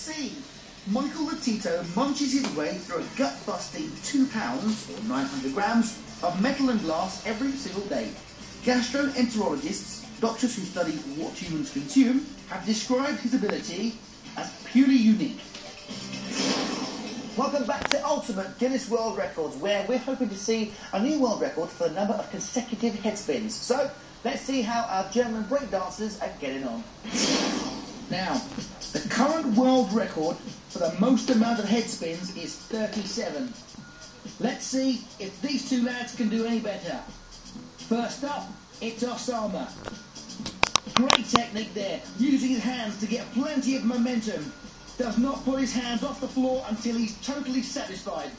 see. Michael the Tito munches his way through a gut-busting 2 pounds, or 900 grams, of metal and glass every single day. Gastroenterologists, doctors who study what humans consume, have described his ability as purely unique. Welcome back to Ultimate Guinness World Records, where we're hoping to see a new world record for the number of consecutive head spins. So, let's see how our German breakdancers are getting on. Now, the current world record for the most amount of head spins is 37. Let's see if these two lads can do any better. First up, it's Osama. Great technique there, using his hands to get plenty of momentum. Does not put his hands off the floor until he's totally satisfied.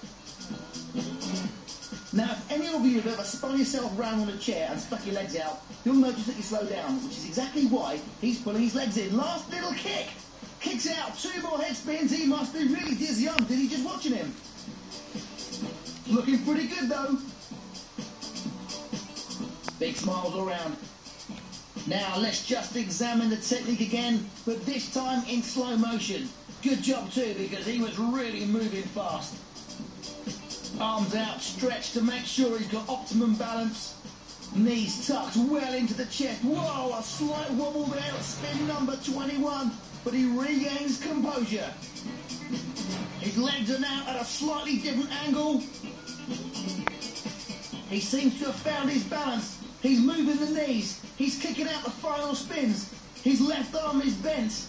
Now, if any of you have ever spun yourself round on a chair and stuck your legs out, you'll notice that you slow down, which is exactly why he's pulling his legs in. Last little kick. Kicks out, 2 more head spins. He must be really dizzy. I'm dizzy just watching him. Looking pretty good, though. Big smiles all round. Now, let's just examine the technique again, but this time in slow motion. Good job, too, because he was really moving fast. Arms outstretched to make sure he's got optimum balance. Knees tucked well into the chest. Whoa, a slight wobble there at spin number 21, but he regains composure. His legs are now at a slightly different angle. He seems to have found his balance. He's moving the knees. He's kicking out the final spins. His left arm is bent.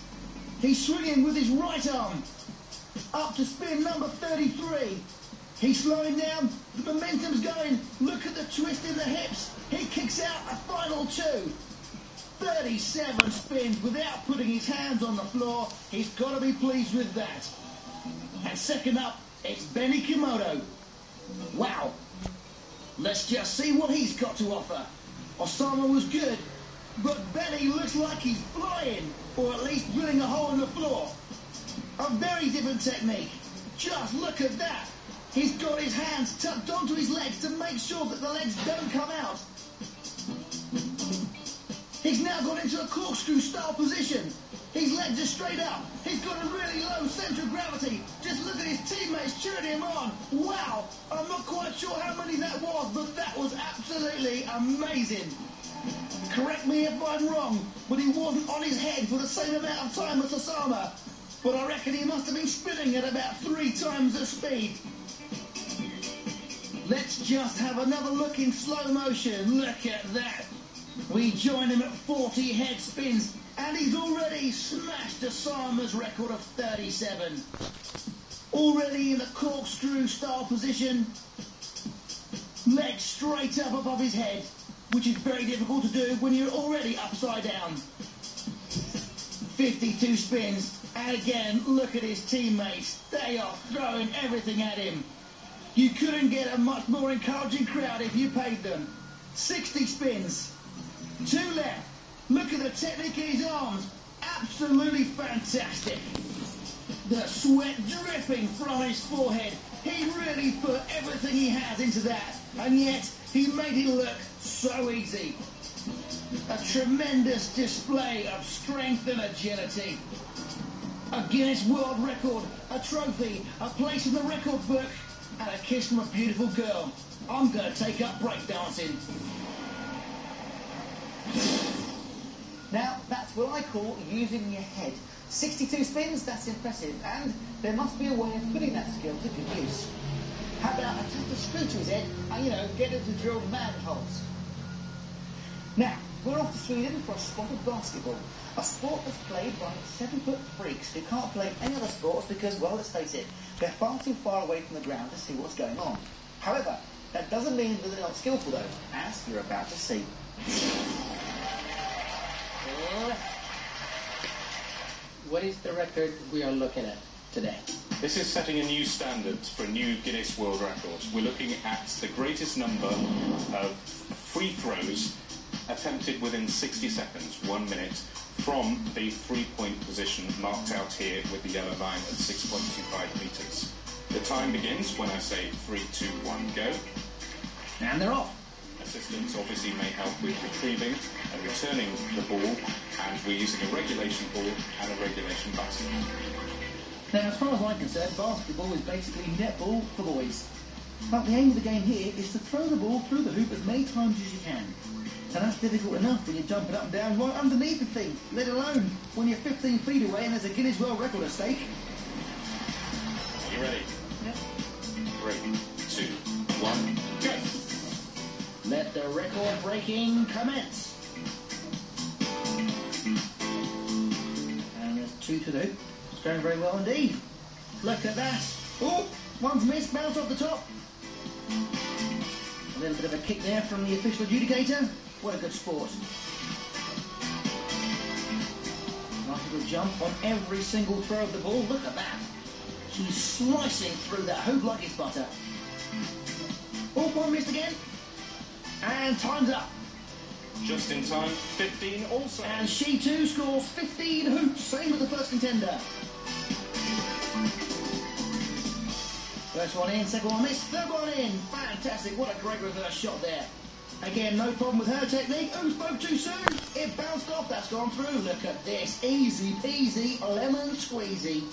He's swinging with his right arm. Up to spin number 33. He's slowing down. The momentum's going. Look at the twist in the hips. He kicks out a final 2. 37 spins without putting his hands on the floor. He's got to be pleased with that. And second up, it's Benny Komodo. Wow. Let's just see what he's got to offer. Osama was good, but Benny looks like he's flying, or at least drilling a hole in the floor. A very different technique. Just look at that. He's got his hands tucked onto his legs to make sure that the legs don't come out. He's now got into a corkscrew style position. His legs are straight up. He's got a really low centre of gravity. Just look at his teammates cheering him on. Wow, I'm not quite sure how many that was, but that was absolutely amazing. Correct me if I'm wrong, but he wasn't on his head for the same amount of time as Osama. But I reckon he must have been spinning at about 3 times the speed. Let's just have another look in slow motion. Look at that. We join him at 40 head spins, and he's already smashed Osama's record of 37. Already in a corkscrew style position. Legs straight up above his head, which is very difficult to do when you're already upside down. 52 spins, and again, look at his teammates. They are throwing everything at him. You couldn't get a much more encouraging crowd if you paid them. 60 spins. 2 left. Look at the technique in his arms. Absolutely fantastic. The sweat dripping from his forehead. He really put everything he has into that. And yet, he made it look so easy. A tremendous display of strength and agility. A Guinness World Record, a trophy, a place in the record book, and a kiss from a beautiful girl. I'm going to take up breakdancing. Now, that's what I call using your head. 62 spins, that's impressive, and there must be a way of putting that skill to good use. How about attach a screw to his head and, get him to drill manholes? Now, we're off to Sweden for a spot of basketball, a sport that's played by 7-foot freaks who can't play any other sports because, well, let's face it, they're far too far away from the ground to see what's going on. However, that doesn't mean that they're not skillful, though, as you're about to see. What is the record we are looking at today? This is setting a new standard for a new Guinness World Record. We're looking at the greatest number of free throws attempted within 60 seconds, 1 minute, from the 3-point position marked out here with the yellow line at 6.25 metres. The time begins when I say 3, 2, 1, go. And they're off. Assistants obviously may help with retrieving and returning the ball, and we're using a regulation ball and a regulation button. Now, as far as I'm concerned, basketball is basically netball for boys. But the aim of the game here is to throw the ball through the hoop as many times as you can. And that's difficult enough when you're jumping up and down right underneath the thing, let alone when you're 15 feet away and there's a Guinness World Record at stake. Are you ready? Yep. 3, 2, 1, go! Let the record-breaking commence. And there's 2 to the hoop. It's going very well indeed. Look at that. Oh, one's missed, bounce off the top. A little bit of a kick there from the official adjudicator. What a good sport. Nice little jump on every single throw of the ball. Look at that. She's slicing through that hoop like it's butter. Oh, one missed again. And time's up. Just in time, 15 also. And she too scores 15 hoops, same with the first contender. First one in, second one missed, third one in. Fantastic, what a great reverse shot there. Again, no problem with her technique. Oh, spoke too soon. It bounced off, that's gone through. Look at this, easy peasy, lemon squeezy.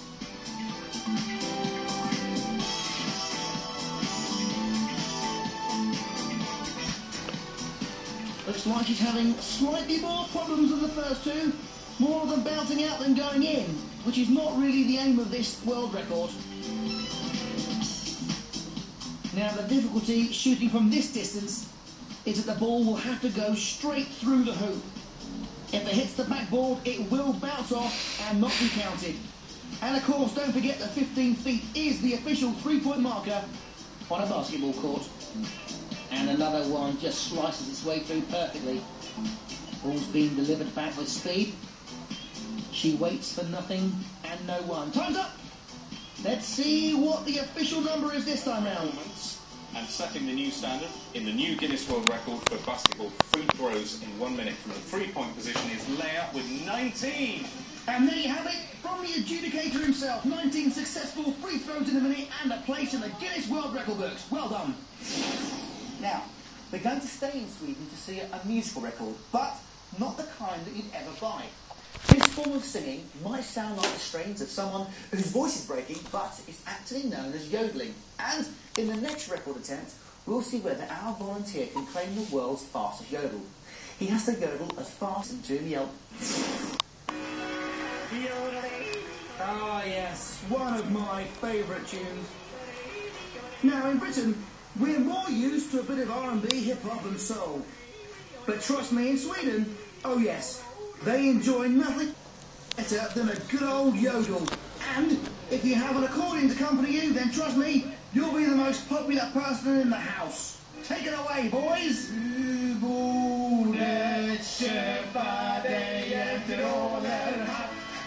Looks like she's having slightly more problems than the first two. More of them bouncing out than going in, which is not really the aim of this world record. Now the difficulty shooting from this distance is that the ball will have to go straight through the hoop. If it hits the backboard, it will bounce off and not be counted. And of course, don't forget that 15 feet is the official three-point marker on a basketball court. And another one just slices its way through perfectly. Ball's being delivered back with speed. She waits for nothing and no one. Time's up! Let's see what the official number is this time round. And setting the new standard in the new Guinness World Record for basketball free throws in 1 minute from the three-point position is layup with 19. And there you have it, from the adjudicator himself. 19 successful free throws in a minute and a place in the Guinness World Record books. Well done. Now, we're going to stay in Sweden to see a musical record, but not the kind that you'd ever buy. This form of singing might sound like the strains of someone whose voice is breaking, but it's actually known as yodeling. And in the next record attempt, we'll see whether our volunteer can claim the world's fastest yodel. He has to yodel as fast as to yelp. Ah yes, one of my favourite tunes. Now in Britain, we're more used to a bit of R&B, hip-hop and soul. But trust me, in Sweden, oh yes, they enjoy nothing better than a good old yodel. And if you have an accordion to accompany you, then trust me, you'll be the most popular person in the house. Take it away, boys!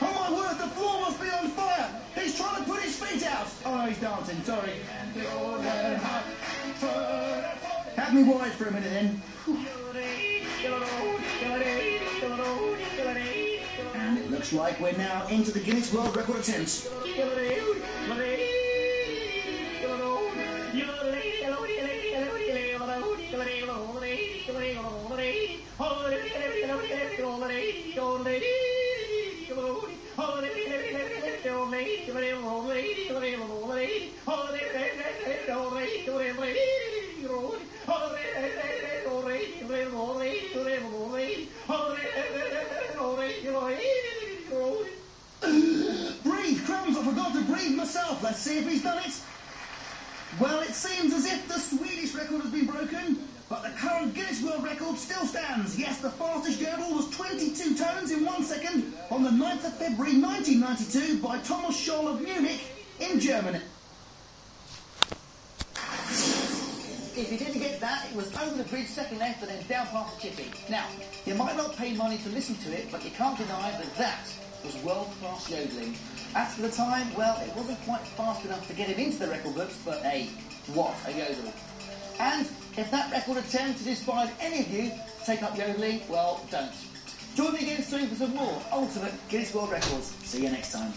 Oh my word, the floor must be on fire! He's trying to put his feet out! Oh, he's dancing, sorry. Have me wide for a minute then. And it looks like we're now into the Guinness World Record attempts. Breathe, crumbs, I forgot to breathe myself. Let's see if he's done it. Well, it seems as if the Swedish record has been broken, but the current Guinness World Record still stands. Yes, the fastest yodel was 22 tones in 1 second on the 9th of February 1992 by Thomas Scholl of Munich in Germany. If you didn't get that, it was over the bridge, second left, and then down past the chippy. Now, you might not pay money to listen to it, but you can't deny that that was world-class yodeling. As for the time, well, it wasn't quite fast enough to get him into the record books, but hey, what a yodel. And if that record attempt has inspired any of you to take up yodeling, well, don't. Join me again soon for some more ultimate Guinness World Records. See you next time.